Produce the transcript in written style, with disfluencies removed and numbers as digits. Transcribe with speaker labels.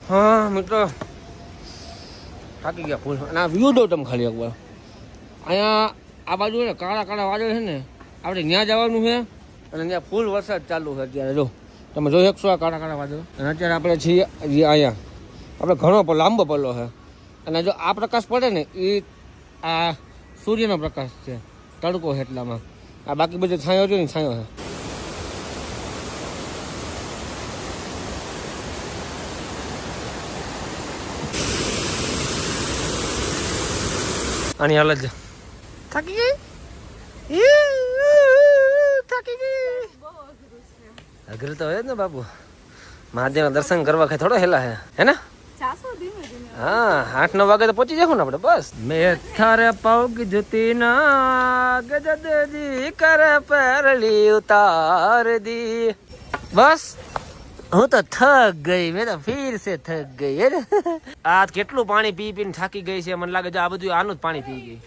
Speaker 1: હા મિત્રો થાકી ગયા ફૂલ. અને આ વ્યૂ દો તમે ખાલી એકવાર. અહીંયા આ બાજુ ને કાળા કાળા વાદળ છે ને, આપણે ત્યાં જવાનું છે અને ત્યાં ફૂલ વરસાદ ચાલુ છે અત્યારે. જો તમે જોઈ શકશો આ કાળા કાળા વાદળ. અને અત્યારે આપણે છીએ અહીંયા, આપણે ઘણો લાંબો પલ્લો છે. અને જો આ પ્રકાશ પડે ને એ આ સૂર્યનો પ્રકાશ છે, તડકો છે એટલામાં. આ બાકી બધે છાંયો છે ને, છાંયો છે. આની હાલત છે. થાકી ગઈ, થાકી ગઈ. અઘરું તો હોય જ ને બાપુ, મહાદેવના દર્શન કરવા કઈ થોડો હેલા હે ને? હા 8-9 વાગે તો પહોંચી જાવ ને આપણે. બસ મેં થારે પગ જતી ના ગજદજી કર પરલી ઉતાર દી. બસ હું તો થક ગઈ, મેં તો ફીર સે થક ગઈ. આ કેટલું પાણી પી પીને થાકી ગઈ છે. મને લાગે છે આ બધું આનું જ પાણી પી ગઈ.